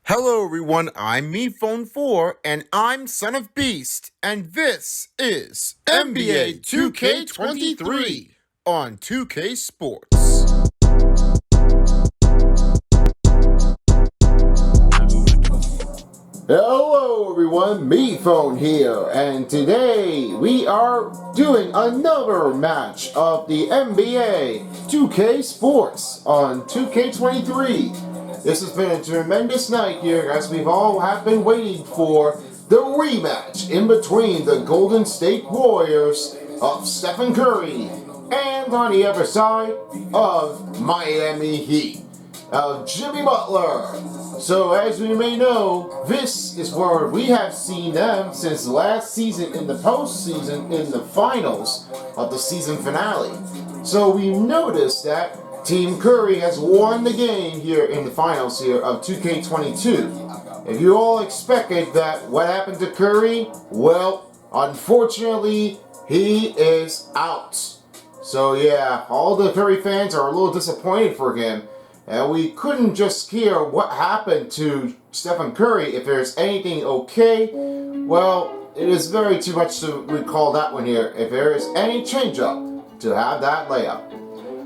Hello everyone, I'm MePhone4 and I'm Son of Beast, and this is NBA2k23 on 2K Sports. Hello everyone, MePhone here, and today we are doing another match of the NBA 2K Sports on 2K23. This has been a tremendous night here as we've all have been waiting for the rematch in between the Golden State Warriors of Stephen Curry and on the other side of Miami Heat of Jimmy Butler. So as we may know, this is where we have seen them since last season in the postseason in the finals of the season finale. So we noticed that Team Curry has won the game here in the finals here of 2K22. If you all expected that what happened to Curry, well, unfortunately, he is out. So yeah, all the Curry fans are a little disappointed for him. And we couldn't just hear what happened to Stephen Curry. If there's anything okay, well, it is very too much to recall that one here. If there is any changeup, to have that layup.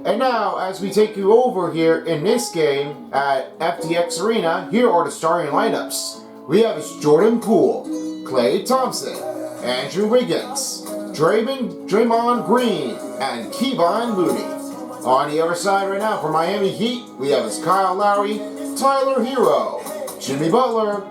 And now, as we take you over here in this game at FTX Arena, here are the starting lineups. We have Jordan Poole, Klay Thompson, Andrew Wiggins, Draymond Green, and Kevon Looney. On the other side right now for Miami Heat, we have Kyle Lowry, Tyler Hero, Jimmy Butler,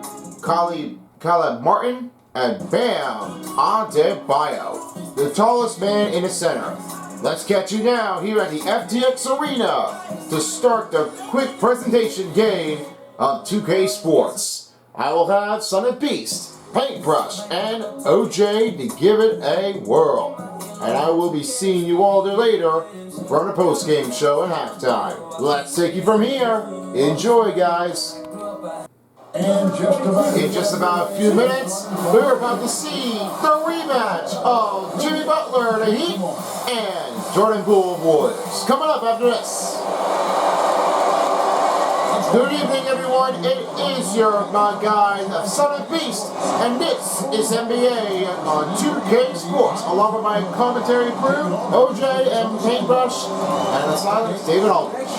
Caleb Martin, and Bam Adebayo, the tallest man in the center. Let's catch you now here at the FTX Arena to start the quick presentation game of 2K Sports. I will have Son of Beast, Paintbrush, and OJ to give it a whirl. And I will be seeing you all there later for the post-game show and halftime. Let's take you from here. Enjoy, guys. In just about a few minutes, we're about to see the rematch of Jimmy Butler, the Heat, and Jordan Poole, Warriors. Coming up after this. Good evening, everyone. It is your guy, Son of Beast, and this is NBA on 2K Sports, along with my commentary crew, OJ and Paintbrush, and the silence, David Aldridge.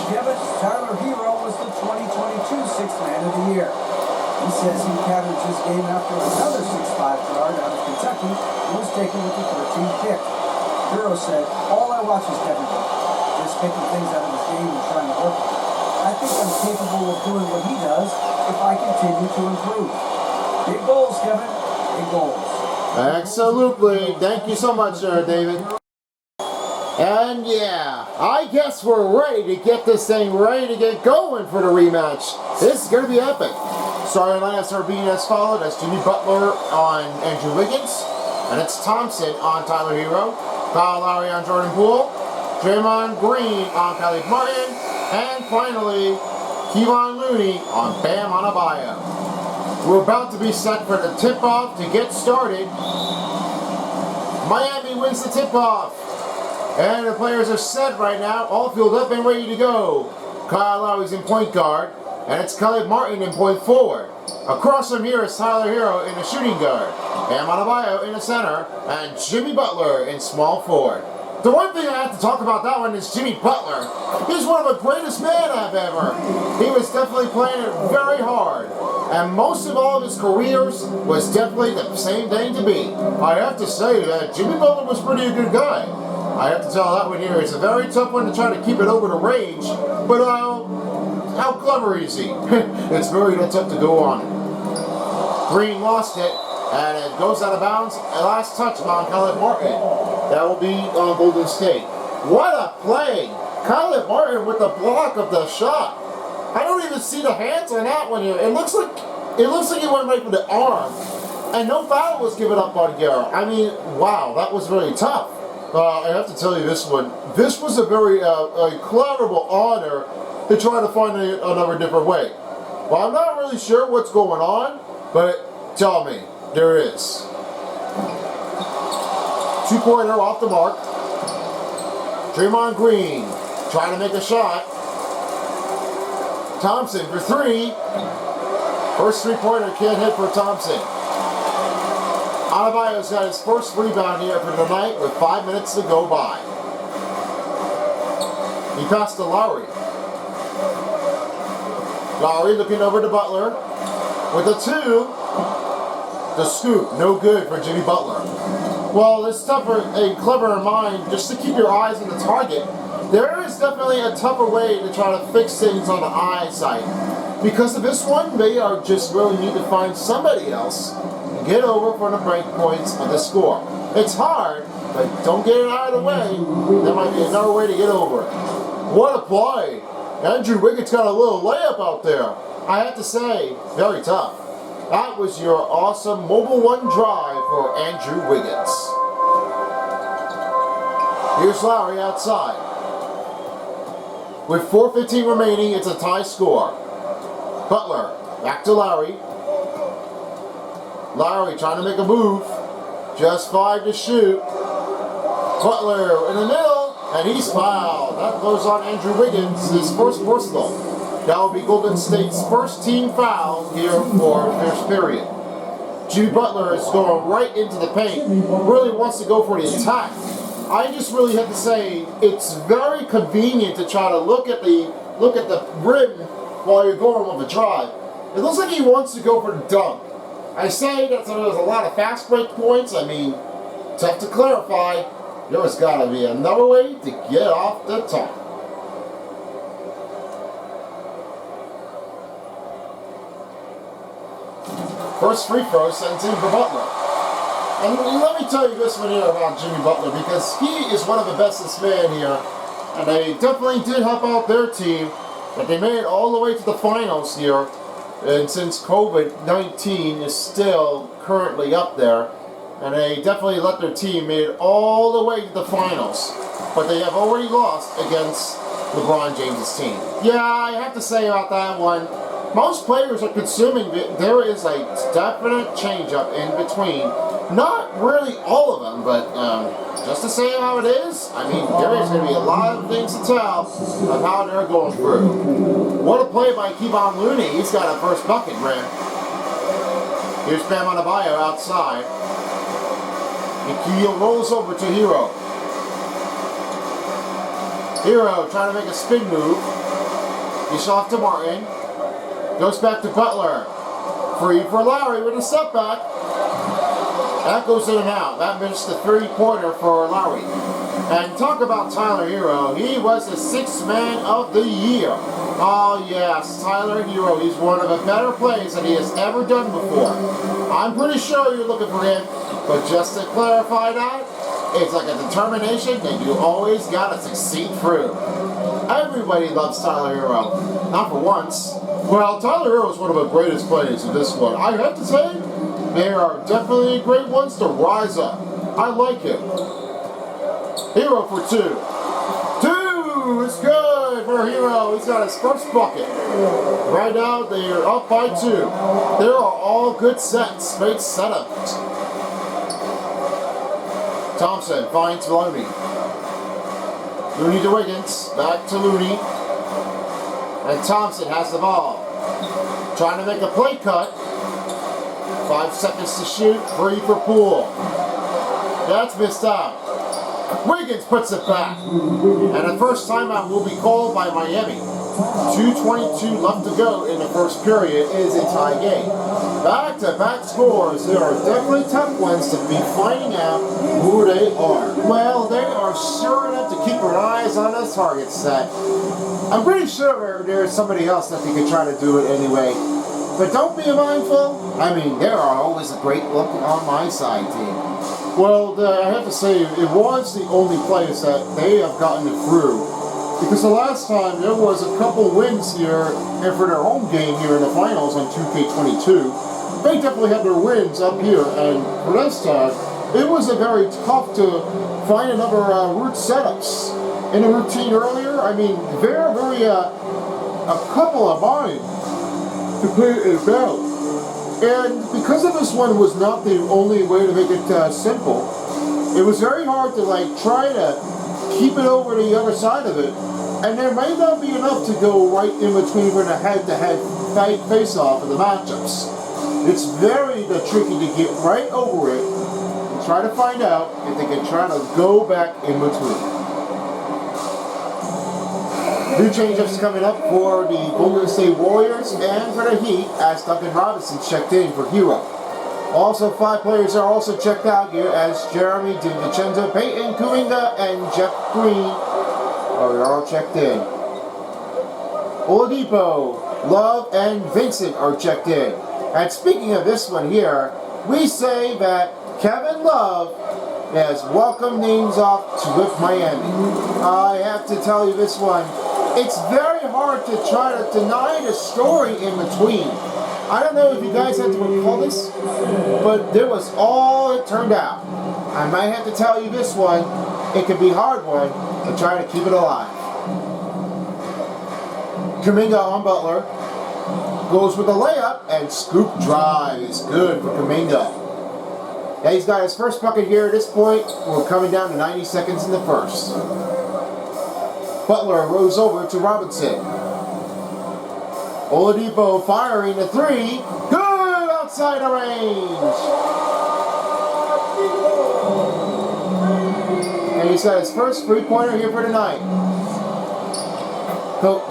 Tyler Hero was the 2022 Sixth Man of the Year. He says he captured this game after another 6'5" guard out of Kentucky who was taken with the 13th pick. Hero said, "All I watch is Kevin Durant, just picking things out of his game and trying to work with it. I think I'm capable of doing what he does if I continue to improve." Big goals, Kevin. Big goals. Absolutely. Thank you so much, David. And yeah, I guess we're ready to get this thing ready to get going for the rematch. This is going to be epic. Starting lineups are being as followed as Jimmy Butler on Andrew Wiggins, and it's Thompson on Tyler Hero, Kyle Lowry on Jordan Poole, Draymond Green on Caleb Martin, and finally, Kevon Looney on Bam Adebayo. We're about to be set for the tip-off to get started. Miami wins the tip-off. And the players are set right now, all filled up and ready to go. Kyle Lowry's in point guard, and it's Caleb Martin in point forward. Across from here is Tyler Hero in the shooting guard, Bam Adebayo in the center, and Jimmy Butler in small forward. The one thing I have to talk about that one is Jimmy Butler. He's one of the greatest men I've ever. He was definitely playing it very hard. And most of all of his careers was definitely the same thing to be. I have to say that Jimmy Butler was pretty a good guy. I have to tell that one here. It's a very tough one to try to keep it over the range. But how clever is he? It's very tough to go on. Green lost it. And it goes out of bounds. A last touch on Caleb Martin. That will be on Golden State. What a play! Caleb Martin with the block of the shot. I don't even see the hands on that one here. It looks like he went right for the arm. And no foul was given up on Garrett. I mean, wow, that was really tough. I have to tell you this one. This was a very cleverable honor to try to find another different way. Well, I'm not really sure what's going on, but tell me. There is. Two-pointer off the mark. Draymond Green trying to make a shot. Thompson for three. First three-pointer can't hit for Thompson. Adebayo's got his first rebound here for the night with 5 minutes to go by. He passed to Lowry. Lowry looking over to Butler. With a 2. The scoop, no good for Jimmy Butler. Well, it's tougher and clever in mind just to keep your eyes on the target. There is definitely a tougher way to try to fix things on the eyesight. Because of this one, they are just really need to find somebody else and get over from the break points of the score. It's hard, but don't get it out of the way. There might be another way to get over it. What a play! Andrew Wiggins got a little layup out there. I have to say, very tough. That was your awesome Mobile 1 drive for Andrew Wiggins. Here's Lowry outside. With 4:15 remaining, it's a tie score. Butler, back to Lowry. Lowry trying to make a move. Just 5 to shoot. Butler in the middle, and he's fouled. That goes on Andrew Wiggins, his first personal. That will be Golden State's first team foul here for first period. Jimmy Butler is going right into the paint. Really wants to go for the attack. I just really have to say it's very convenient to try to look at the rim while you're going with a drive. It looks like he wants to go for the dunk. I say that there's a lot of fast break points. I mean, tough to clarify. There's got to be another way to get off the top. First free throw sent in for Butler. And let me tell you this one here about Jimmy Butler, because he is one of the bestest men here. And they definitely did help out their team, but they made it all the way to the finals here. And since COVID-19 is still currently up there, and they definitely let their team make it all the way to the finals. But they have already lost against LeBron James' team. Yeah, I have to say about that one, most players are consuming it. There is a definite change-up in between. Not really all of them, but just to say how it is, I mean, there is going to be a lot of things to tell of how they're going through. What a play by Kevon Looney. He's got a first bucket, Ram. Here's Bam Adebayo outside. And Keel rolls over to Hero. Hero trying to make a spin move. He's off to Martin. Goes back to Butler. Free for Lowry with a step back. That goes in and out. That missed the 3-pointer for Lowry. And talk about Tyler Hero. He was the 6th man of the year. Oh yes, Tyler Hero. He's one of the better plays that he has ever done before. I'm pretty sure you're looking for him. But just to clarify that, it's like a determination that you always gotta succeed through. Everybody loves Tyler Hero. Not for once. Well, Tyler Hero is one of the greatest plays in this one. I have to say, they are definitely great ones to rise up. I like him. Hero for 2. 2! It's good for Hero. He's got his first bucket. Right now, they are up by 2. They are all good sets. Great setup. Thompson finds Looney. Looney to Wiggins. Back to Looney. And Thompson has the ball. Trying to make a play cut. 5 seconds to shoot. Free for Poole. That's missed out. Wiggins puts it back. And the first timeout will be called by Miami. 2:22 left to go in the first period. Is a tie game. Back-to-back scores. There are definitely tough ones to be finding out who they are. Well, they are sure enough to keep their eyes on the target set. I'm pretty sure there's somebody else that they could try to do it anyway. But don't be mindful. I mean, there are always a great look on my side team. Well, I have to say, it was the only place that they have gotten it through. Because the last time there was a couple wins here, and for their home game here in the finals on 2K22, they definitely had their wins up here. And for this time, it was a very tough to find another route setups. In the routine earlier, I mean, very, a couple of mine to play it out. And because of this one was not the only way to make it simple, it was very hard to try to keep it over to the other side of it. And there may not be enough to go right in between for the head-to-head face-off of the matchups. It's very tricky to get right over it and try to find out if they can try to go back in between. New change-ups coming up for the Golden State Warriors and for the Heat as Duncan Robinson checked in for Hero. Also, 5 players are also checked out here as Jeremy DiVincenzo, Peyton Kuminga, and Jeff Green are all checked in. Oladipo, Love, and Vincent are checked in. And speaking of this one here, we say that Kevin Love has welcomed things off with Miami. I have to tell you this one. It's very hard to try to deny the story in between. I don't know if you guys have to recall this, but there was all it turned out. I might have to tell you this one. It could be a hard one, but try to keep it alive. Kuminga on Butler. Goes with a layup and scoop drive is good for Kuminga. Yeah, he's got his first bucket here at this point. We're coming down to 90 seconds in the first. Butler rolls over to Robinson. Oladipo firing the 3. Good outside the range. And he's got his first 3-pointer here for tonight.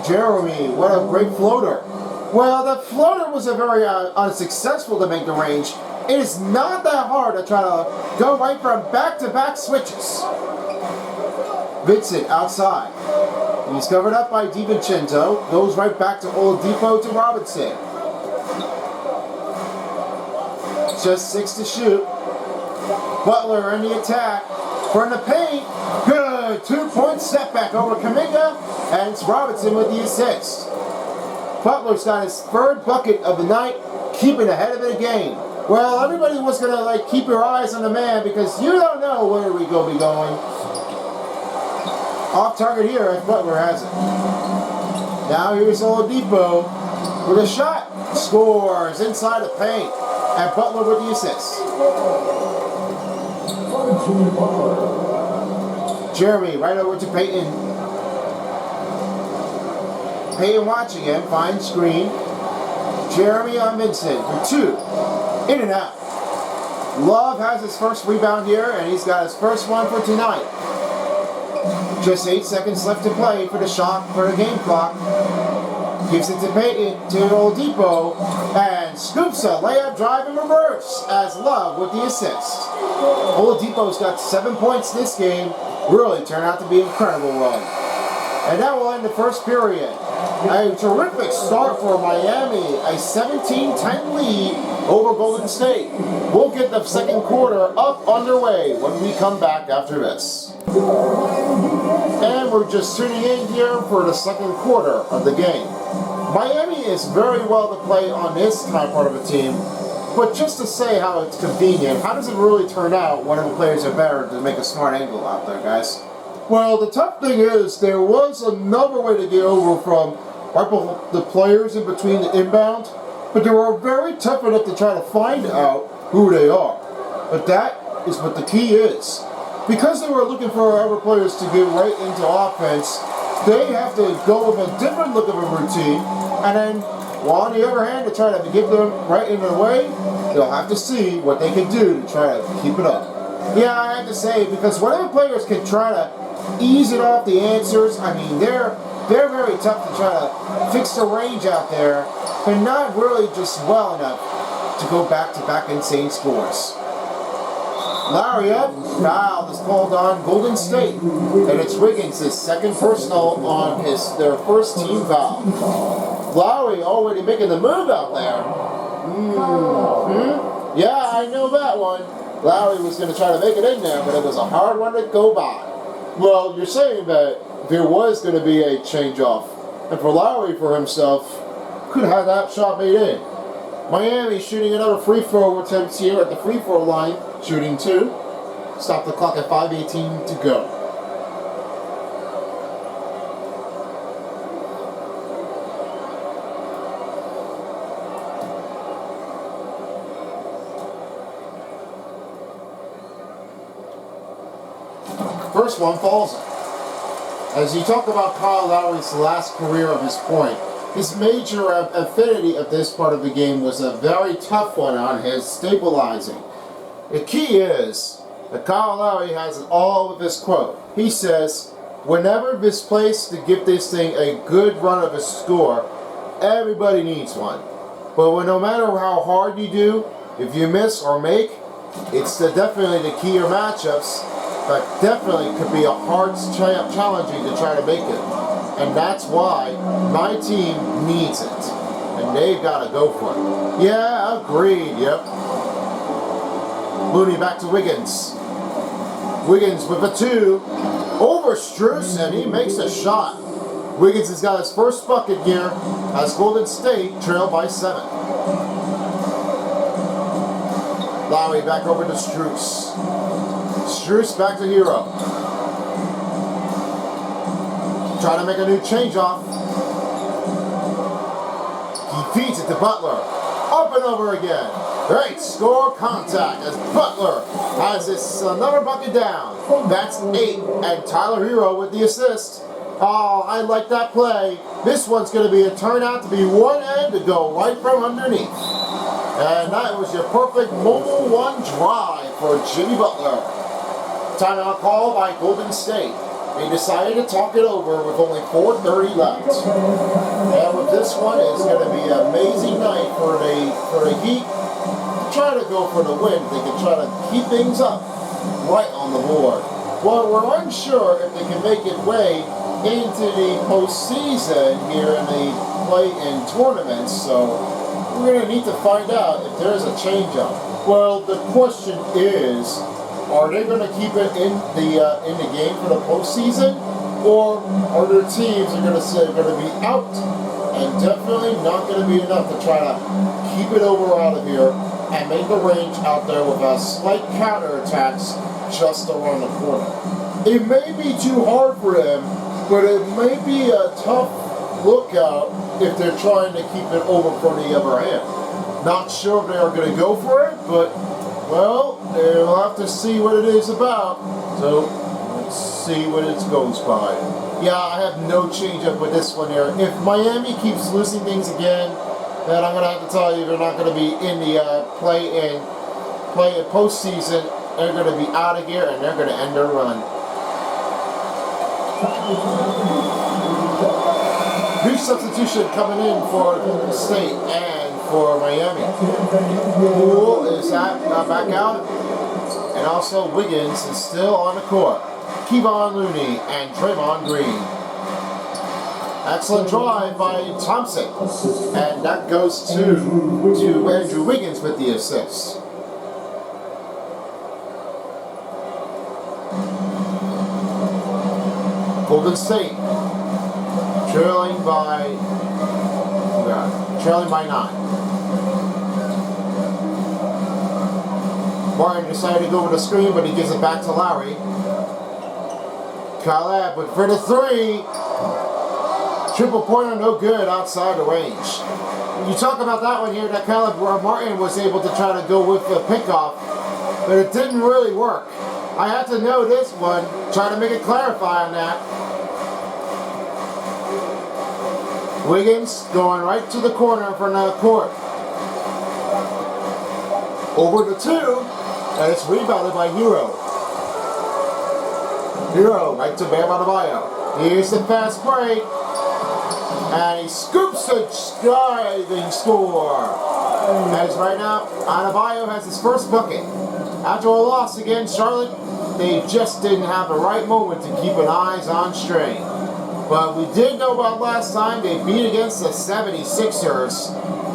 Jeremy, what a great floater. Well, the floater was a very unsuccessful to make the range. It is not that hard to try to go right from back-to-back switches. Vincent outside. He's covered up by DiVincenzo. Goes right back to Oladipo to Robinson. Just 6 to shoot. Butler in the attack. From the paint. Good. 2-point setback over Kuminga. And it's Robinson with the assist. Butler's got his 3rd bucket of the night, keeping ahead of the game. Well, everybody was going to keep your eyes on the man because you don't know where we go be going. Off target here as Butler has it. Now here's Oladipo with a shot. Scores inside the paint. And Butler with the assist. Jeremy right over to Peyton. Peyton watching him, fine screen. Jeremy on Vincent for 2. In and out. Love has his first rebound here, and he's got his first one for tonight. Just 8 seconds left to play for the shot for the game clock. Gives it to Peyton, to Oladipo, and scoops a layup drive in reverse as Love with the assist. Oladipo's got 7 points this game. Really turned out to be an incredible run. And that will end the first period. A terrific start for Miami, a 17-10 lead over Golden State. We'll get the second quarter up underway when we come back after this. And we're just tuning in here for the second quarter of the game. Miami is very well to play on this kind of part of a team, but just to say how it's convenient, how does it really turn out when the players are better to make a smart angle out there, guys? Well, the tough thing is there was another way to get over from the players in between the inbound, but they were very tough enough to try to find out who they are. But that is what the key is. Because they were looking for other players to get right into offense, they have to go with a different look of a routine, and then, while on the other hand, to try to get them right in their way, they'll have to see what they can do to try to keep it up. Yeah, I have to say, because whatever players can try to ease it off the answers, I mean, they're very tough to try to fix the range out there, but not really just well enough to go back-to-back insane scores. Lowry up, foul is called on Golden State, and it's Wiggins' second personal on their first team foul. Lowry already making the move out there. Yeah, I know that one. Lowry was going to try to make it in there, but it was a hard one to go by. Well, you're saying that there was going to be a change-off, and for Lowry for himself, could have that shot made in. Miami shooting another free throw attempts here at the free throw line, shooting 2. Stop the clock at 5:18 to go. First one falls. As you talk about Kyle Lowry's last career of his point, his major affinity of this part of the game was a very tough one on his stabilizing. The key is that Kyle Lowry has it all with this quote. He says, whenever misplaced to give this thing a good run of a score, everybody needs one. But no matter how hard you do, if you miss or make, it's definitely the key or matchups, but definitely could be a hard challenging to try to make it. And that's why my team needs it. And they've got to go for it. Yeah, agreed, yep. Looney back to Wiggins. Wiggins with a 2. Over Strus, and he makes a shot. Wiggins has got his first bucket here as Golden State trail by 7. Lowry back over to Strus. Strus back to Hero. Trying to make a new change-off. He feeds it to Butler. Up and over again. Great score contact as Butler has his another bucket down. That's 8, and Tyler Hero with the assist. Oh, I like that play. This one's going to be a turnout to be one end to go right from underneath. And that was your perfect mobile one drive for Jimmy Butler. Timeout call by Golden State. They decided to talk it over with only 4:30 left. And with this one, it's going to be an amazing night for the Heat. Try to go for the win. They can try to keep things up right on the board. Well, we're unsure if they can make it way into the postseason here in the play-in tournaments, so we're going to need to find out if there's a change-up. Well, the question is, are they going to keep it in the game for the postseason, or are their teams going to be out and definitely not going to be enough to try to keep it over out of here and make the range out there with a slight counterattacks just around the corner? It may be too hard for them, but it may be a tough lookout if they're trying to keep it over for the other hand. Not sure if they are going to go for it, but, well, they'll have to see what it is about. So, let's see what it goes by. Yeah, I have no change up with this one here. If Miami keeps losing things again, then I'm going to have to tell you they're not going to be in the play-in postseason. They're going to be out of here, and they're going to end their run. New substitution coming in for Golden State and for Miami. Poole is back out, and also Wiggins is still on the court. Kevon Looney and Draymond Green. Excellent drive by Thompson, and that goes to Andrew Wiggins with the assist. Golden State trailing by 9. Martin decided to go with the screen, but he gives it back to Lowry. Caleb with for the 3. Triple pointer, no good outside the range. When you talk about that one here, that Caleb Martin was able to try to go with the pickoff, but it didn't really work. I had to know this one, try to make it clarify on that. Wiggins going right to the corner for another court. Over the 2, and it's rebounded by Hero. Hero right to Bam Adebayo. Here's the fast break. And he scoops a diving score. As right now, Adebayo has his first bucket. After a loss against Charlotte, they just didn't have the right moment to keep an eyes on strain. But we did know about last time they beat against the 76ers.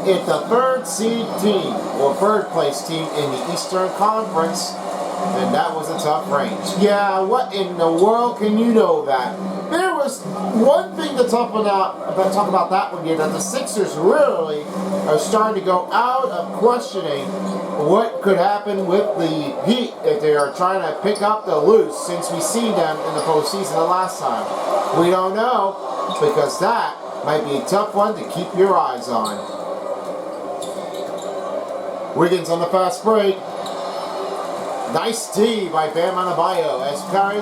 It's the 3rd seed team, or 3rd place team in the Eastern Conference. And that was a tough range. Yeah, what in the world can you know that? There was one thing to talk about that one here, that the Sixers really are starting to go out of questioning what could happen with the Heat if they are trying to pick up the loose since we seen them in the postseason the last time. We don't know, because that might be a tough one to keep your eyes on. Wiggins on the fast break. Nice D by Bam Adebayo as Lowry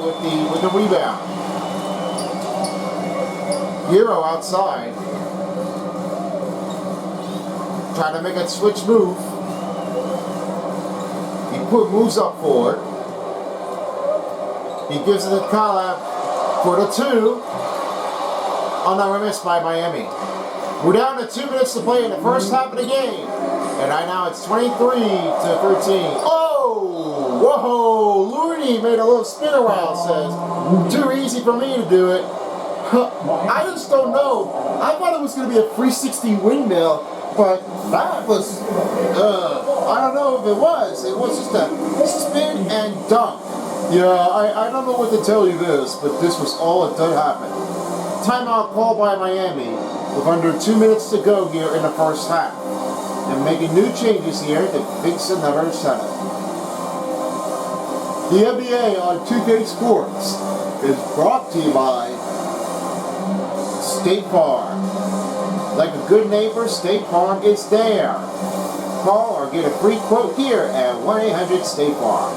with the rebound. Hero outside. trying to make a switch move. He moves up forward. He gives it to Caleb for the 2. Oh no, we're missed by Miami. We're down to 2 minutes to play in the first half of the game. And right now it's 23-13. Oh! Whoa! Looney made a little spin around, says. Too easy for me to do it. I just don't know. I thought it was going to be a 360 windmill, but that was, I don't know if it was. It was just a spin and dunk. Yeah, I don't know what to tell you this, but this was all that did happen. Timeout called by Miami with under 2 minutes to go here in the first half. And making new changes here to fix another setup. The NBA on 2K Sports is brought to you by State Farm. Like a good neighbor, State Farm is there. Call or get a free quote here at 1-800-STATE-FARM.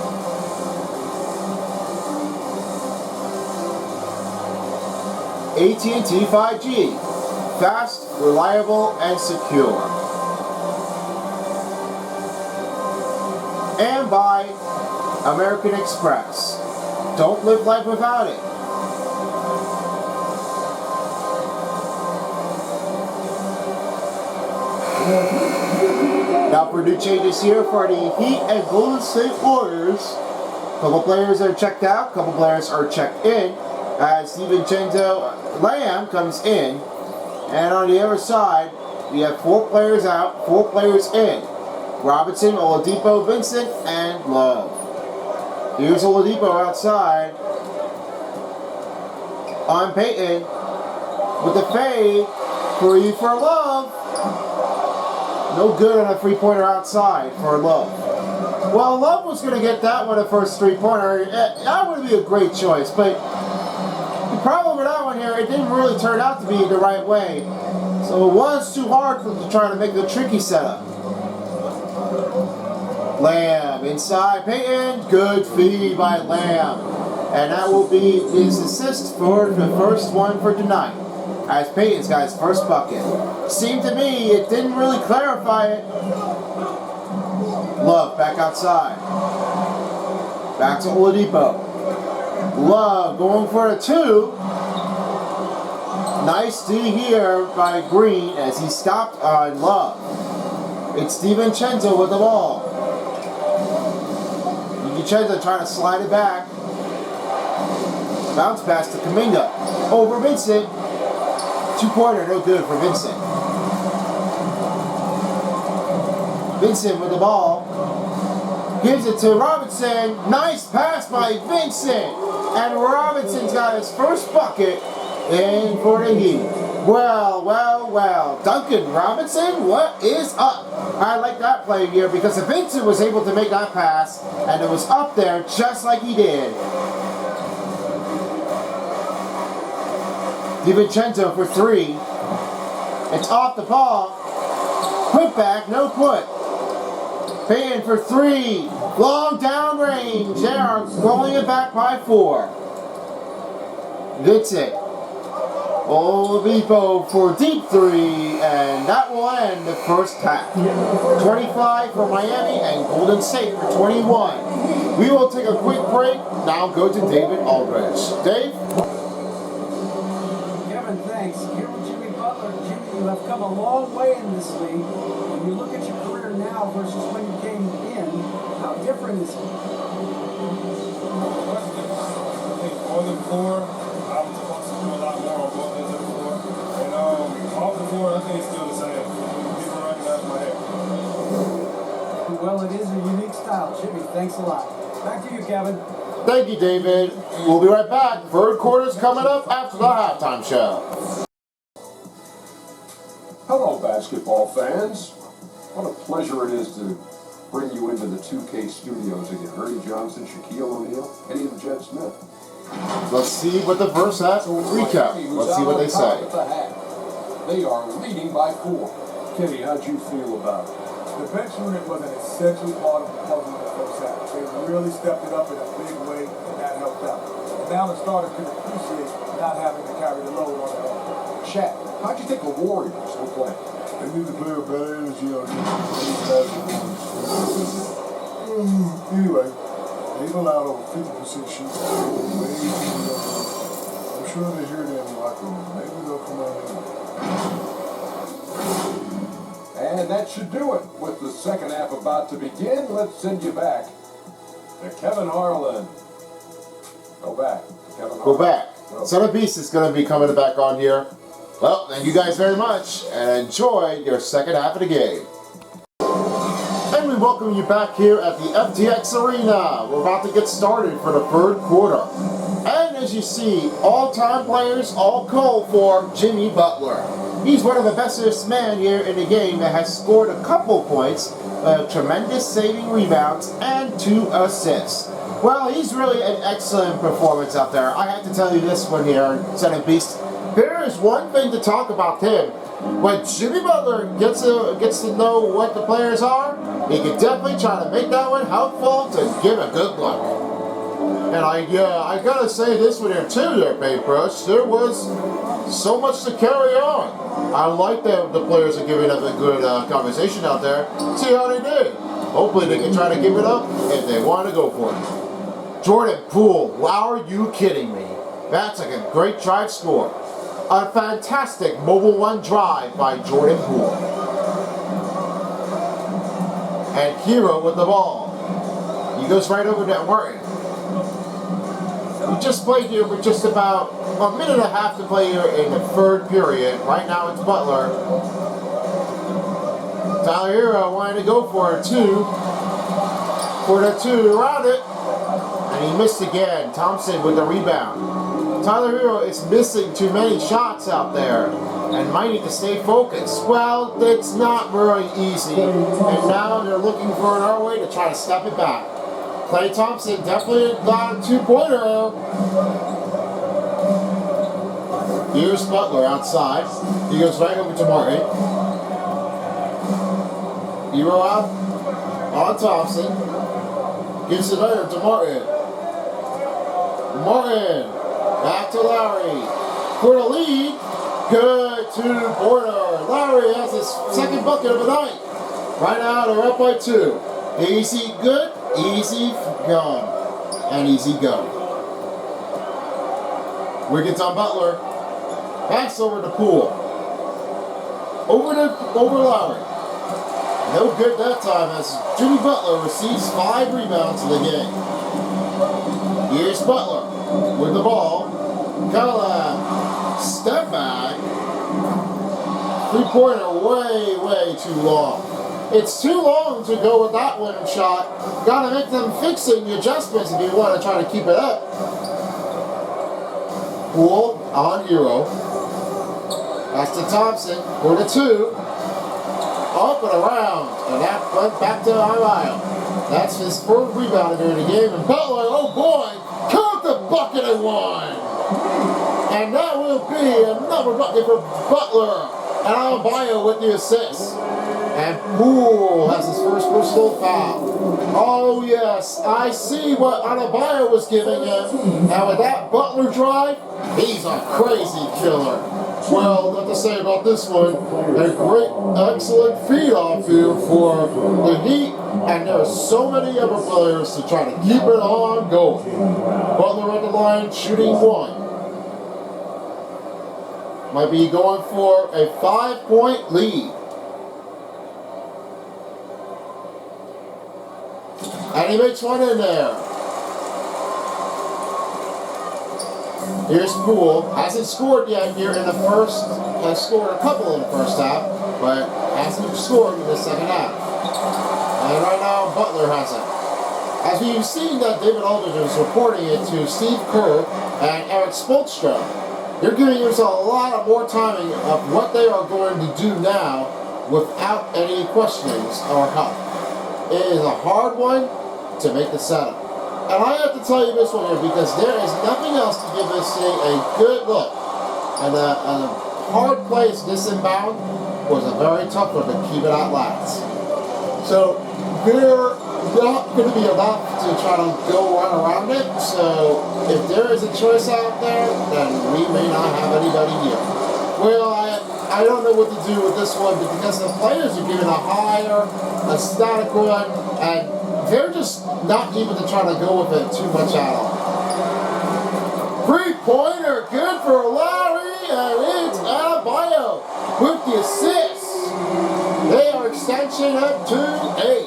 AT&T 5G. Fast, reliable, and secure. And by American Express. Don't live life without it. Now for new changes here for the Heat and Golden State Warriors. Couple players are checked out, couple players are checked in. As DiVincenzo Lamb comes in. And on the other side, we have 4 players out, 4 players in. Robinson, Oladipo, Vincent, and Love. Here's Oladipo outside. On Payton with the fade for Love. No good on a 3-pointer outside for Love. Well, Love was going to get that one, the first 3-pointer. That would be a great choice, but the problem with that one here, it didn't really turn out to be the right way. So it was too hard to try to make the tricky setup. Lamb inside Payton. Good feed by Lamb. And that will be his assist for the first one for tonight. As Payton's got his first bucket. Seemed to me it didn't really clarify it. Love back outside. Back to Oladipo. Love going for a 2. Nice D here by Green as he stopped on Love. It's DiVincenzo with the ball. DiVincenzo trying to slide it back. Bounce pass to Kuminga. Over Vincent. 2-pointer, no good for Vincent. Vincent with the ball. Gives it to Robinson. Nice pass by Vincent. And Robinson's got his first bucket in for the Heat. Well. Duncan Robinson, what is up? I like that play here because Vincent was able to make that pass and it was up there just like he did. DiVincenzo for 3. It's off the ball. Put back, no put. Payton for 3. Long down range. They are rolling it back by 4. Vincent. Oladipo for deep 3. And that will end the first half. 25 for Miami and Golden State for 21. We will take a quick break. Now go to David Aldridge. Dave? Thanks. Here with Jimmy Butler. Jimmy, you have come a long way in this league. When you look at your career now versus when you came in, how different is it? I think on the floor, I was supposed to do a lot more on both ends of the floor. And off the floor, I think it's still the same. People recognize my head. Well, it is a unique style, Jimmy. Thanks a lot. Back to you, Kevin. Thank you, David. We'll be right back. Third quarter's coming up after the halftime show. Hello, basketball fans. What a pleasure it is to bring you into the 2K studios again. Ernie Johnson, Shaquille O'Neal, Kenny and Jed Smith. Let's see what the first half recap. Let's see what they say. They are leading by 4. Kenny, how'd you feel about it? The bench unit was an essential part of the puzzle in the first half. They really stepped it up in a big way, and that helped out. And now the starters can appreciate not having to carry the load on their own. Shaq, how'd you think the Warriors were playing? They need to play with better energy on these anyway, they've allowed over 50% shooting. Way too low. I'm sure they hear that in the locker room. Maybe they'll come out here. And that should do it. With the second half about to begin, let's send you back to Kevin Harlan. Go back, Kevin Harlan. Go back. Son of Beast is going to be coming back on here. Well, thank you guys very much, and enjoy your second half of the game. And we welcome you back here at the FTX Arena. We're about to get started for the third quarter. And as you see, all-time players all call for Jimmy Butler. He's one of the bestest men here in the game that has scored a couple points, tremendous saving rebounds, and 2 assists. Well, he's really an excellent performance out there. I have to tell you this one here, Son of Beast. There is one thing to talk about him. When Jimmy Butler gets to know what the players are, he can definitely try to make that one helpful to give a good look. And I gotta say this one here too there, Paintbrush. There was so much to carry on. I like that the players are giving up a good conversation out there. See how they did. Hopefully they can try to give it up if they want to go for it. Jordan Poole, wow, are you kidding me? That's like a great drive score. A fantastic mobile one drive by Jordan Poole. And Hero with the ball. He goes right over to Martin. We just played here for just about a minute and a half to play here in the third period. Right now it's Butler. Tyler Hero wanted to go for a 2. For the 2 around it. And he missed again. Thompson with the rebound. Tyler Hero is missing too many shots out there and might need to stay focused. Well, it's not very easy. And now they're looking for another way to try to step it back. Klay Thompson definitely got a 2-pointer. Here's Butler outside. He goes right over to Martin. Hero out on Thompson. Gives it over to Martin. Martin. Back to Lowry. For the lead. Good 2-pointer. Lowry has his second bucket of the night. Right now they're up by 2. Easy good, easy gone. And easy go. Wiggins on Butler. Pass over to Poole. Over Lowry. No good that time as Jimmy Butler receives 5 rebounds in the game. Here's Butler with the ball. Callahan, step back. 3-pointer way too long. It's too long to go with that one shot. Gotta make them fixing the adjustments if you want to try to keep it up. Poole on Hero. That's to Thompson for the 2. Up and around. And that went back to Armile. That's his 4th rebound during the game. And Butler, oh boy, count the bucket and 1. And that will be another bucket for Butler. And Adebayo with the assist. And Poole has his first personal foul. Oh yes, I see what Adebayo was giving him. And with that Butler drive, he's a crazy killer. Well, nothing to say about this one. A great, excellent feed off here for the Heat. And there are so many other players to try to keep it on going. Butler at the line, shooting 1. Might be going for a 5-point lead. And he makes one in there. Here's Poole. Hasn't scored yet here in the first. Has scored a couple in the first half, but hasn't scored in the second half. And right now, Butler hasn't. As we've seen that David Aldridge is reporting it to Steve Kerr and Eric Spoelstra. They're giving us a lot of more timing of what they are going to do now without any questionings or help. It is a hard one to make the setup. And I have to tell you this one here because there is nothing else to give this thing a good look. And a hard place this inbound was a very tough one to keep it at last. So they're not going to be enough to try to go run around it. So if there is a choice out there, then we may not have anybody here. Well, I don't know what to do with this one because the players are giving a higher, a static one, and they're just not even to try to go with it too much at all. 3-pointer, good for Larry, and it's Adebayo with the assist. They are extension up to 8.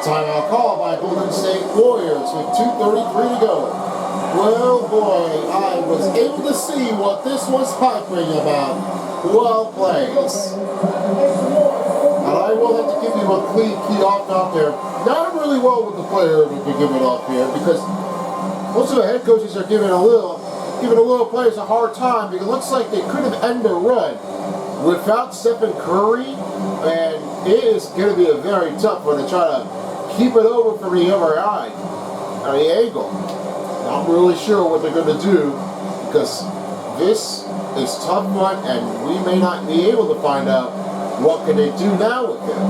Timeout call by Golden State Warriors with 2:33 to go. Well, boy, I was able to see what this was piping about. Well played. And I will have to give you a clean key off out there. Not really well with the player we can give it off here because most of the head coaches are giving a little players a hard time because it looks like they couldn't end a run without Stephen Curry, and it is going to be a very tough one to try to keep it over from the other eye, or the angle. Not really sure what they're going to do because this is tough one, and we may not be able to find out what can they do now with him.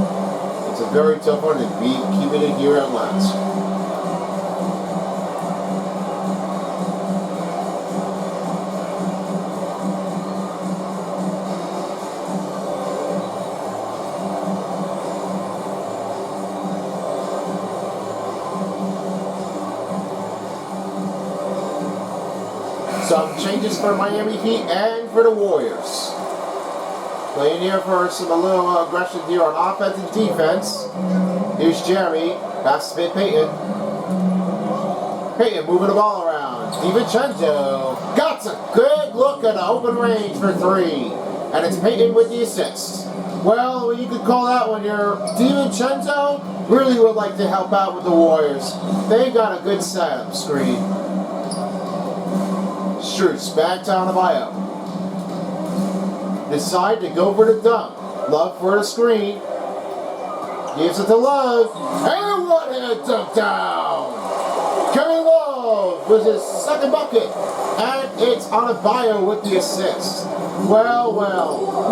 It's a very tough one to be keeping it here at last. Some changes for Miami Heat and for the Warriors. Playing here for a little aggression here on offense and defense. Here's Jeremy. Pass to Peyton. Peyton moving the ball around. DiVincenzo got a good look at the open range for 3. And it's Peyton with the assist. Well, you could call that one your DiVincenzo really would like to help out with the Warriors. They got a good setup screen. Shoots back to Adebayo. Decide to go for the dunk. Love for the screen. Gives it to Love. And one-hand dunk down. Kevin Love with his second bucket. And it's Adebayo with the assist. Well,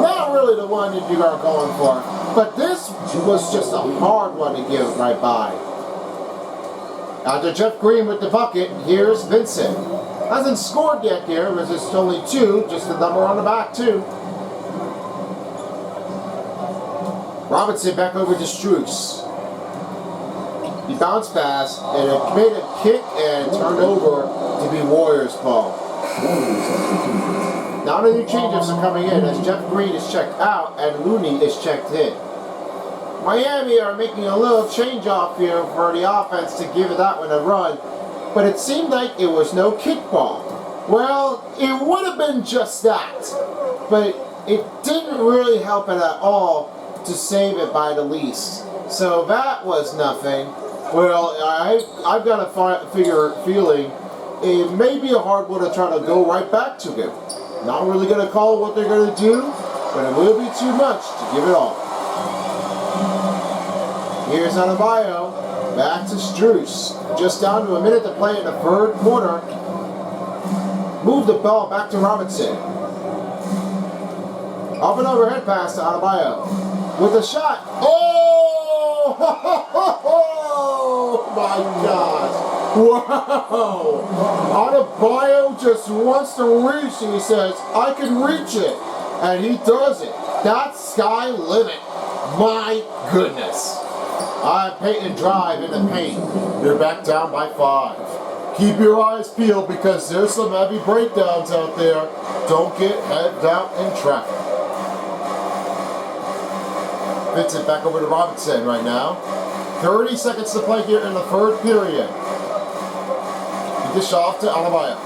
not really the one that you are going for. But this was just a hard one to give right by. After Jeff Green with the bucket, here's Vincent. Hasn't scored yet here, because it's only 2, just the number on the back, 2. Robinson back over to Strus. He bounced pass, and it made a kick and turned over to be Warriors ball. Now the new changes are coming in as Jeff Green is checked out and Looney is checked in. Miami are making a little change off here for the offense to give that one a run. But it seemed like it was no kickball. Well, it would have been just that. But it didn't really help it at all to save it by the least. So that was nothing. Well, I've got a feeling it may be a hard one to try to go right back to him. Not really going to call what they're going to do, but it will be too much to give it all. Here's Adebayo. Back to Strus. Just down to a minute to play in the third quarter. Move the ball back to Robinson. Up and overhead pass to Adebayo. With a shot. Oh! My gosh. Wow. Adebayo just wants to reach and he says, I can reach it. And he does it. That's sky limit. My goodness. Peyton drive in the paint. They're back down by 5. Keep your eyes peeled because there's some heavy breakdowns out there. Don't get headed out in traffic. Vincent back over to Robinson right now. 30 seconds to play here in the third period. He dish off to Adebayo.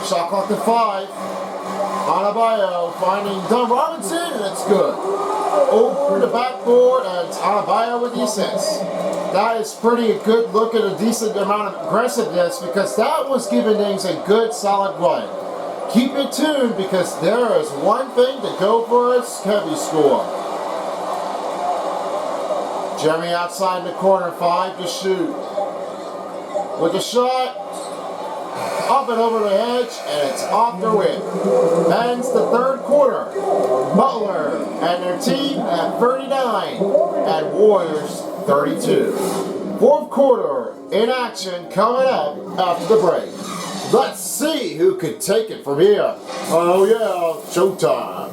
Shot clock to 5. Adebayo finding Don Robinson, and it's good. Over the backboard, and it's Adebayo with the assist. That is pretty good look at a decent amount of aggressiveness because that was giving things a good solid run. Keep it tuned because there is one thing to go for its heavy score. Jeremy outside in the corner, 5 to shoot. With the shot, up and over the hedge, and it's off the whip. Ends the third quarter. Butler and their team at 39, and Warriors 32. Fourth quarter in action coming up after the break. Let's see who could take it from here. Oh yeah, showtime.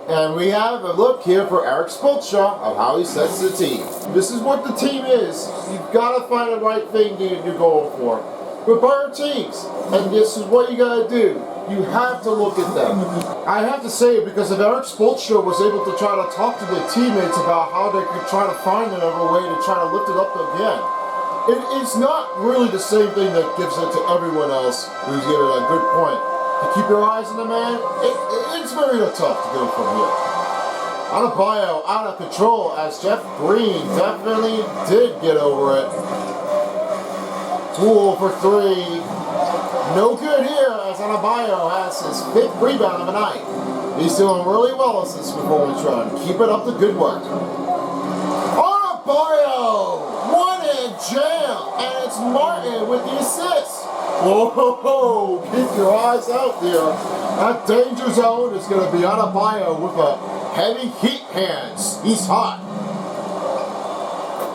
And we have a look here for Eric Spoelstra of how he sets the team. This is what the team is. You've got to find the right thing you're going for. But by our teams, and this is what you got to do. You have to look at them. I have to say it because if Eric Spoelstra was able to try to talk to the teammates about how they could try to find another way to try to lift it up again, it's not really the same thing that gives it to everyone else who's given a good point. To keep your eyes on the man, it's very tough to go from here. Adebayo out of control as Jeff Green definitely did get over it. Poole for three. No good here as Adebayo has his 5th rebound of the night. He's doing really well as this performance run. Keep it up the good work. Adebayo! One-hand jam! And it's Martin with the assist. Whoa, keep your eyes out there. That danger zone is going to be Adebayo with a heavy heat hands. He's hot.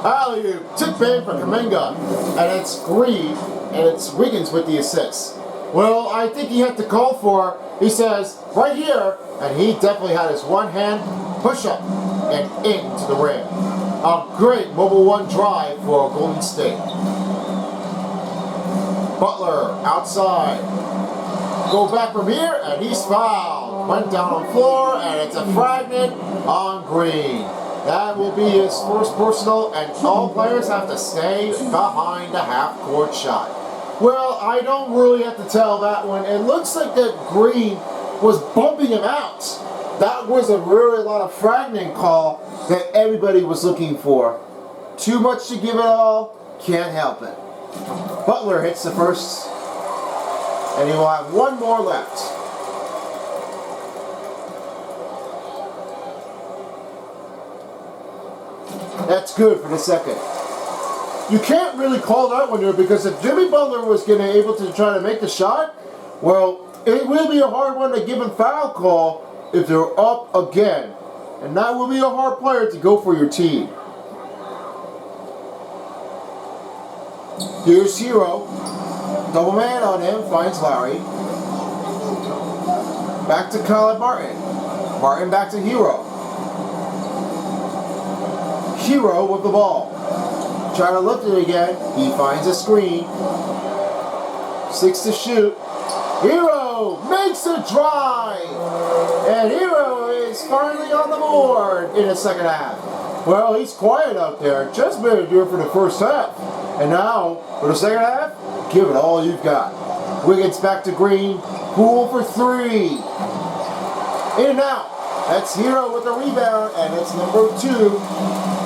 Alley-oop, tip in for Kuminga. And it's Green, and it's Wiggins with the assist. Well, I think he had to call for, he says, right here, and he definitely had his one-hand push-up and into the rim. A great mobile one drive for Golden State. Butler outside. Go back from here, and he's fouled. Went down on the floor, and it's a fragment on Green. That will be his first personal, and all players have to stay behind the half-court shot. Well, I don't really have to tell that one. It looks like that Green was bumping him out. That was a really lot of fragment call that everybody was looking for. Too much to give it all, can't help it. Butler hits the first, and he will have one more left. That's good for the second. You can't really call that one there because if Jimmy Butler was going to able to try to make the shot, well, it will be a hard one to give him foul call if they're up again. And that will be a hard player to go for your team. Here's Hero. Double man on him, finds Larry. Back to Colin Martin. Martin back to Hero. Hero with the ball. Trying to lift it again. He finds a screen. 6 to shoot. Hero makes a drive. And Hero is finally on the board in the second half. Well, he's quiet out there. Just made it here for the first half. And now, for the second half, give it all you've got. Wiggins back to Green. Poole for three. In and out. That's Hero with the rebound, and it's number 2.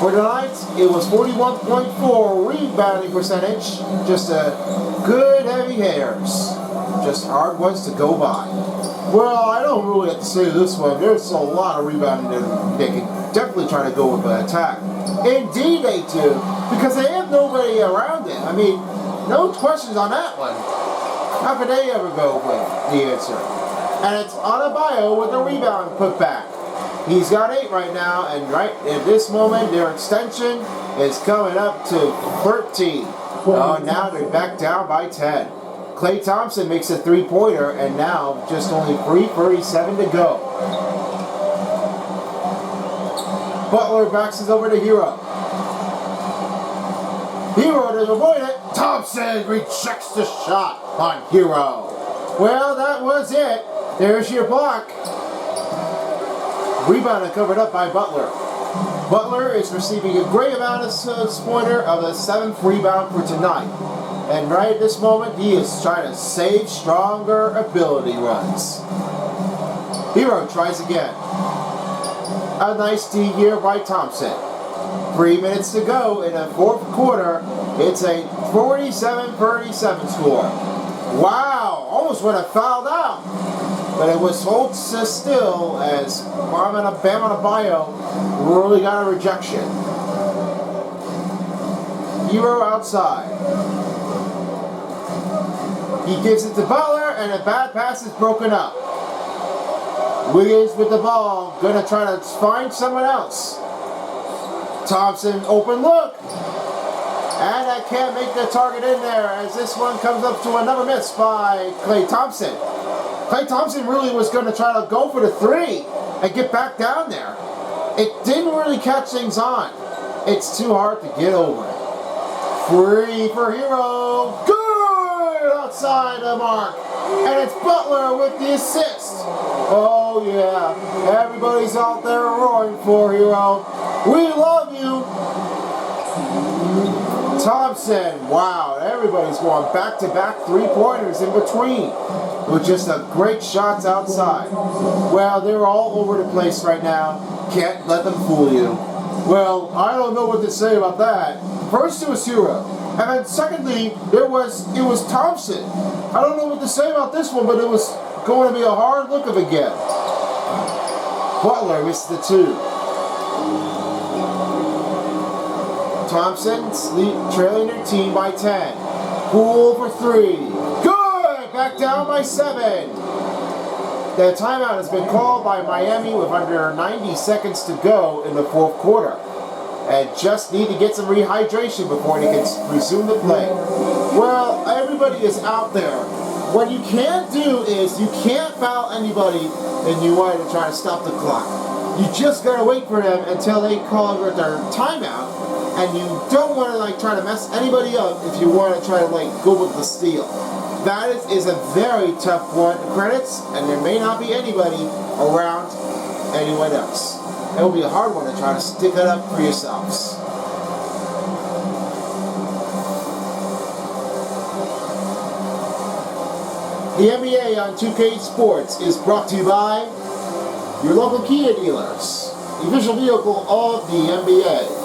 For tonight, it was 41.4 rebounding percentage. Just a good heavy hitters. Just hard ones to go by. Well, I don't really have to say this one. There's a lot of rebounding that they can definitely try to go with an attack. Indeed they do, because they have nobody around it. I mean, no questions on that one. How could they ever go with the answer? And it's Adebayo with the rebound put back. He's got 8 right now, and right at this moment, their extension is coming up to 13. Oh, now they're back down by 10. Klay Thompson makes a 3-pointer, and now just only 3:37 to go. Butler backs it over to Hero. Hero doesn't avoid it. Thompson rejects the shot on Hero. Well, that was it. There's your block. Rebound covered up by Butler. Butler is receiving a great amount of pointer of the 7th rebound for tonight. And right at this moment, he is trying to save stronger ability runs. Hero tries again. A nice D here by Thompson. 3 minutes to go in the 4th quarter. It's a 47-37 score. Wow, almost would have fouled out. But it was hold still as Bam Adebayo really got a rejection. Hero outside. He gives it to Butler, and a bad pass is broken up. Wiggins with the ball, gonna try to find someone else. Thompson, open look. And I can't make the target in there as this one comes up to another miss by Klay Thompson. Klay Thompson really was going to try to go for the three and get back down there. It didn't really catch things on. It's too hard to get over. Free for Hero. Good outside the mark. And it's Butler with the assist. Oh yeah, everybody's out there roaring for Hero. We love you. Thompson, wow, everybody's going back-to-back three-pointers in between with just a great shots outside. Well, they're all over the place right now. Can't let them fool you. Well, I don't know what to say about that. First it was Hero, and then secondly, it was Thompson. I don't know what to say about this one, but it was going to be a hard look of again. Butler missed the two. Thompson trailing their team by 10. Poole for three. Good! Back down by 7. The timeout has been called by Miami with under 90 seconds to go in the fourth quarter. And just need to get some rehydration before they can resume the play. Well, everybody is out there. What you can't do is you can't foul anybody and you want to try to stop the clock. You just gotta wait for them until they call their timeout. And you don't want to try to mess anybody up if you want to try to go with the steal. That is a very tough one. Credits, and there may not be anybody around anyone else. It will be a hard one to try to stick it up for yourselves. The NBA on 2K Sports is brought to you by your local Kia dealers, the official vehicle of the NBA.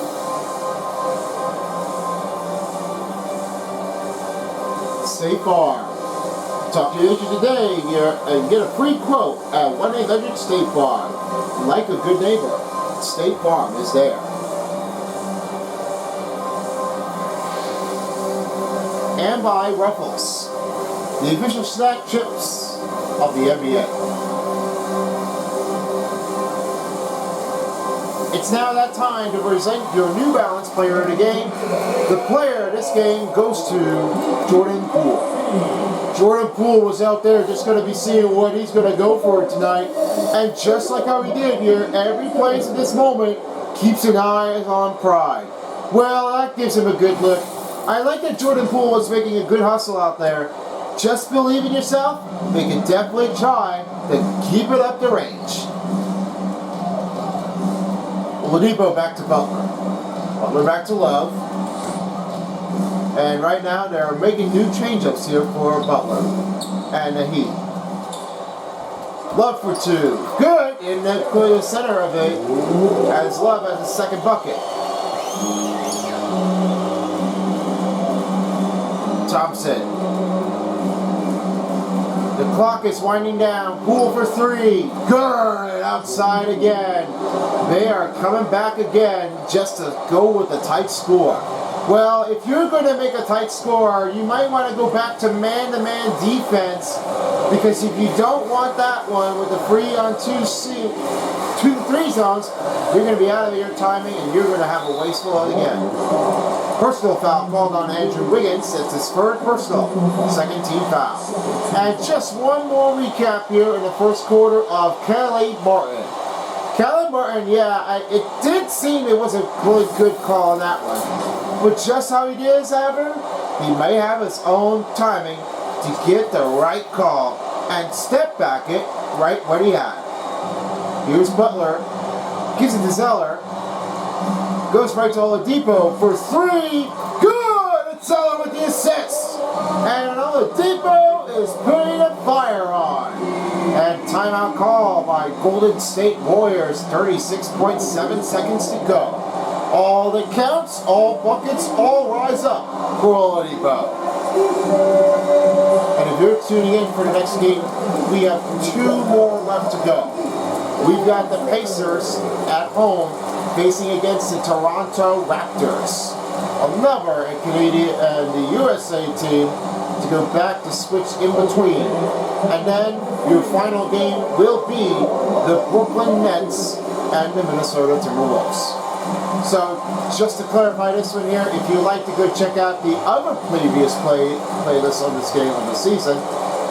State Farm. Talk to your agent today and get a free quote at 1-800-STATE-FARM. Like a good neighbor, State Farm is there. And by Ruffles, the official snack chips of the NBA. It's now that time to present your New Balance player of the game. The player of this game goes to Jordan Poole. Jordan Poole was out there just going to be seeing what he's going to go for tonight. And just like how he did here, every place at this moment keeps an eye on pride. Well, that gives him a good look. I like that Jordan Poole was making a good hustle out there. Just believe in yourself. They can definitely try to keep it up the range. Oladipo back to Butler. Butler back to Love. And right now they're making new change-ups here for Butler and the Heat. Love for two. Good in the center of it as Love has a second bucket. Thompson. The clock is winding down. Poole for three. Good. Outside again. They are coming back again just to go with a tight score. Well, if you're going to make a tight score, you might want to go back to man-to-man defense, because if you don't want that one with the 3-on-2 zones, you're going to be out of your timing and you're going to have a wasteful again. Personal foul called on Andrew Wiggins. It's his third personal, second team foul. And just one more recap here in the first quarter of Kelly Martin. Kelly Martin, it did seem it was a really good call on that one. But just how he did his ever, he may have his own timing to get the right call and step back it right when he had. Here's Butler, gives it to Zeller, goes right to Oladipo for three. Good! It's Zeller with the assist. And Oladipo is putting a fire on. And timeout call by Golden State Warriors, 36.7 seconds to go. All that counts, all buckets, all rise up for Oladipo. And if you're tuning in for the next game, we have 2 more left to go. We've got the Pacers at home facing against the Toronto Raptors. Another Canadian and the USA team to go back to switch in between. And then your final game will be the Brooklyn Nets and the Minnesota Timberwolves. So, just to clarify this one here, if you'd like to go check out the other previous playlists on this game of the season,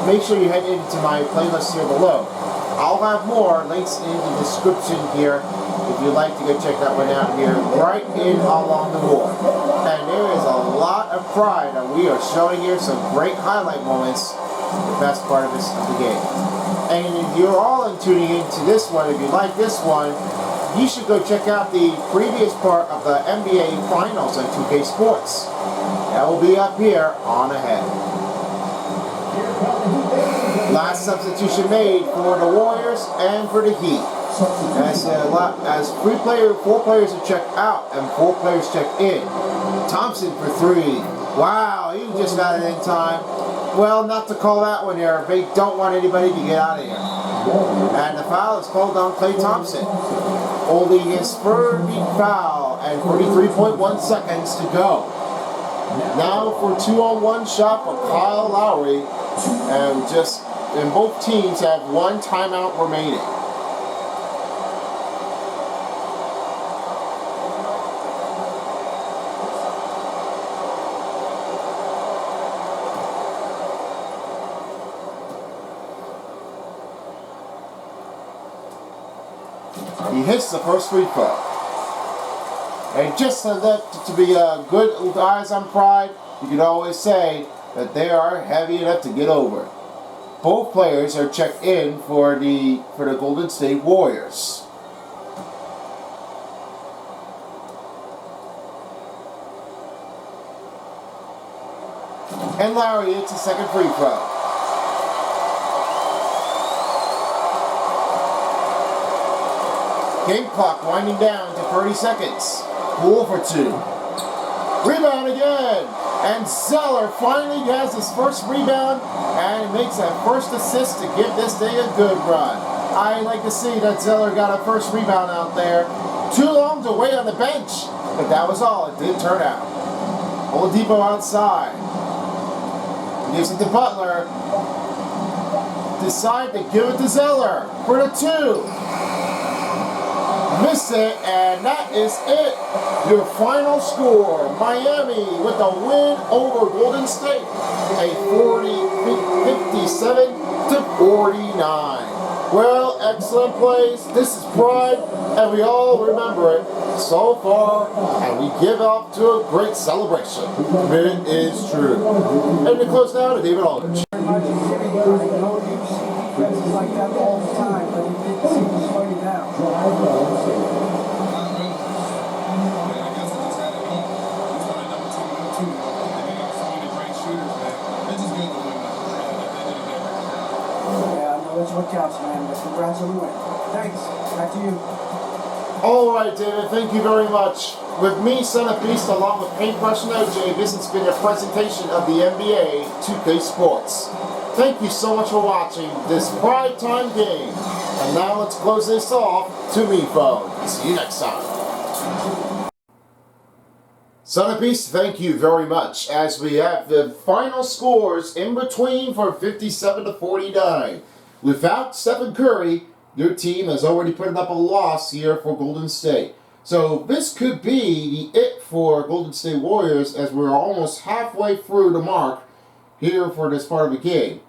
make sure you head into my playlist here below. I'll have more links in the description here if you'd like to go check that one out here, right in along the wall. And there is a lot of pride that we are showing here, some great highlight moments, the best part of the game. And if you're all tuning into this one, if you like this one, you should go check out the previous part of the NBA Finals on 2K Sports. That will be up here on ahead. Last substitution made for the Warriors and for the Heat. As 4 players are checked out and 4 players checked in. Thompson for 3. Wow, he just got it in time. Well, not to call that one there. They don't want anybody to get out of here. And the foul is called on Klay Thompson. Only his 3rd foul and 43.1 seconds to go. Now for 2-on-1 shot for Kyle Lowry. And both teams have 1 timeout remaining. He hits the first free throw. And just to be good with eyes on pride, you can always say that they are heavy enough to get over. Both players are checked in for the Golden State Warriors. And Lowry hits the second free throw. Game clock winding down to 30 seconds. Poole for 2. Rebound again. And Zeller finally has his first rebound and makes that first assist to give this thing a good run. I like to see that Zeller got a first rebound out there. Too long to wait on the bench, but that was all. It did turn out. Oladipo outside. Gives it to Butler. Decide to give it to Zeller for the 2. Missed it, and that is it. Your final score, Miami with a win over Golden State, a 57 to 49. Well, excellent plays. This is pride, and we all remember it so far, and we give up to a great celebration. It is true. And to close down to David Aldridge. I know you see defenses like that all the time, but he didn't seem to slow you down. That's what counts, man. But congrats on the win. Thanks. Back to you. All right, David. Thank you very much. With me, Son of Beast, along with Paintbrush and OJ, this has been a presentation of the NBA 2K Sports. Thank you so much for watching this Pride Time game. And now let's close this off to me, phone. See you next time. Son of Beast, thank you very much. As we have the final scores in between for 57 to 49. Without Stephen Curry, your team has already put up a loss here for Golden State. So this could be the it for Golden State Warriors, as we're almost halfway through the mark here for this part of the game.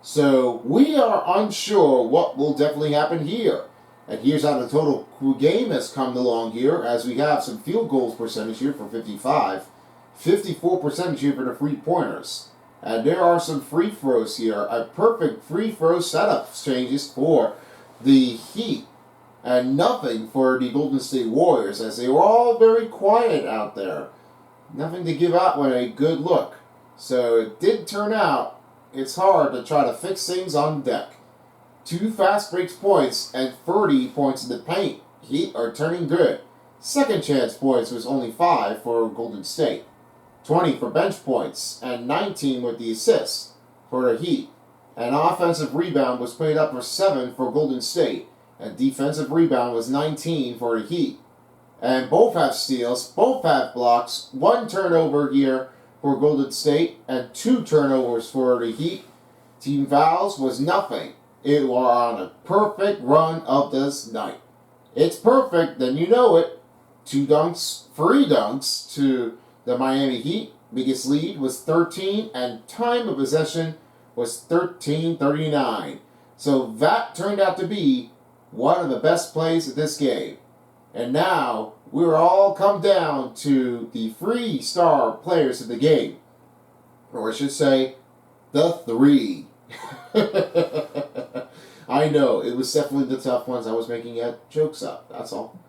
So we are unsure what will definitely happen here. And here's how the total game has come along here, as we have some field goals percentage here for 55, 54% here for the three-pointers. And there are some free throws here. A perfect free throw setup changes for the Heat. And nothing for the Golden State Warriors, as they were all very quiet out there. Nothing to give out with a good look. So it did turn out, it's hard to try to fix things on deck. 2 fast breaks points and 30 points in the paint. Heat are turning good. Second chance points was only 5 for Golden State. 20 for bench points, and 19 with the assists for the Heat. An offensive rebound was played up for 7 for Golden State, and defensive rebound was 19 for the Heat. And both have steals, both have blocks, 1 turnover here for Golden State, and 2 turnovers for the Heat. Team fouls was nothing. It was on a perfect run of this night. It's perfect, then you know it. 2 dunks, free dunks to the Miami Heat. Biggest lead was 13, and time of possession was 13:39. So that turned out to be one of the best plays of this game. And now we're all come down to the 3 star players of the game. Or I should say, the 3. I know, it was definitely the tough ones I was making jokes up, that's all.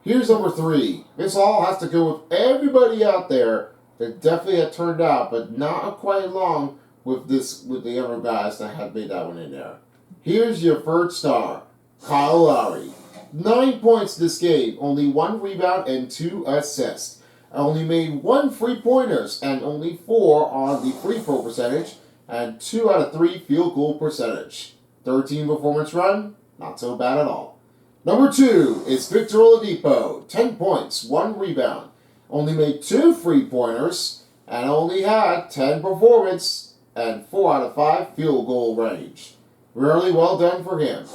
Here's number 3. This all has to go with everybody out there that definitely had turned out, but not quite along with the other guys that had made that one in there. Here's your 3rd star, Kyle Lowry. 9 points this game, only 1 rebound and 2 assists. I only made 1 3-pointers and only 4 on the free throw percentage, and 2 out of 3 field goal percentage. 13 performance run, not so bad at all. Number 2 is Victor Oladipo. 10 points, 1 rebound. Only made 2 3-pointers and only had 10 performance and 4 out of 5 field goal range. Really well done for him.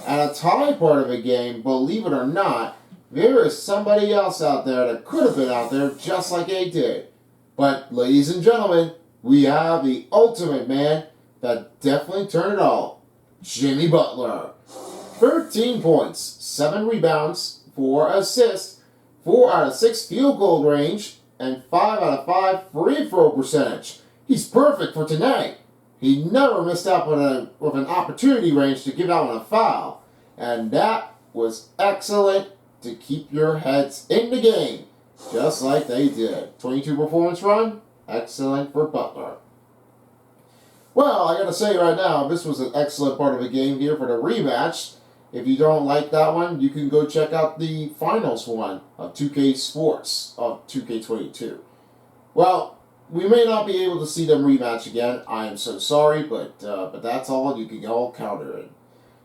And a tie part of the game, believe it or not, there is somebody else out there that could have been out there just like they did. But, ladies and gentlemen, we have the ultimate man that definitely turned it all. Jimmy Butler. 13 points, 7 rebounds, 4 assists, 4 out of 6 field goal range, and 5 out of 5 free throw percentage. He's perfect for tonight. He never missed out with an opportunity range to give out a foul. And that was excellent to keep your heads in the game, just like they did. 22 performance run, excellent for Butler. Well, I gotta say right now, this was an excellent part of the game here for the rematch. If you don't like that one, you can go check out the finals one of 2K Sports of 2K22. Well, we may not be able to see them rematch again. I am so sorry, but that's all. You can all counter it.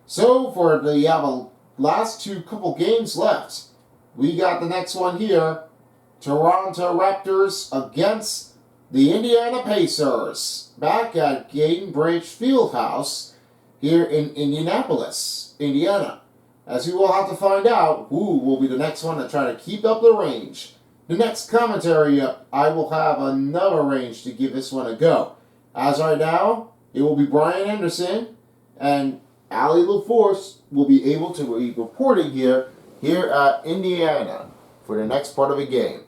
So for the last couple games left, we got the next one here: Toronto Raptors against the Indiana Pacers, back at Gainbridge Fieldhouse here in Indianapolis, Indiana. As you will have to find out who will be the next one to try to keep up the range. The next commentary up, I will have another range to give this one a go. As right now, it will be Brian Anderson, and Ali LaForce will be able to be reporting here at Indiana for the next part of the game.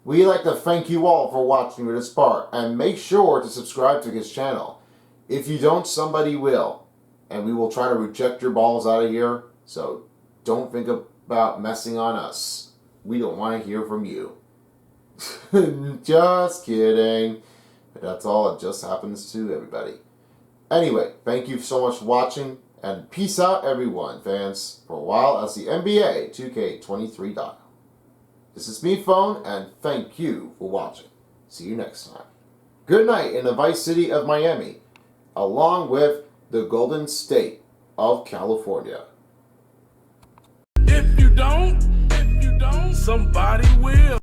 We'd like to thank you all for watching this part, and make sure to subscribe to his channel. If you don't, somebody will, and we will try to reject your balls out of here, so don't think about messing on us. We don't want to hear from you. Just kidding. But that's all. It just happens to everybody. Anyway, thank you so much for watching, and peace out, everyone, fans, for a while as the NBA 2K23 dial. This is me, Phone, and thank you for watching. See you next time. Good night in the Vice City of Miami, along with the Golden State of California. If you don't, somebody will.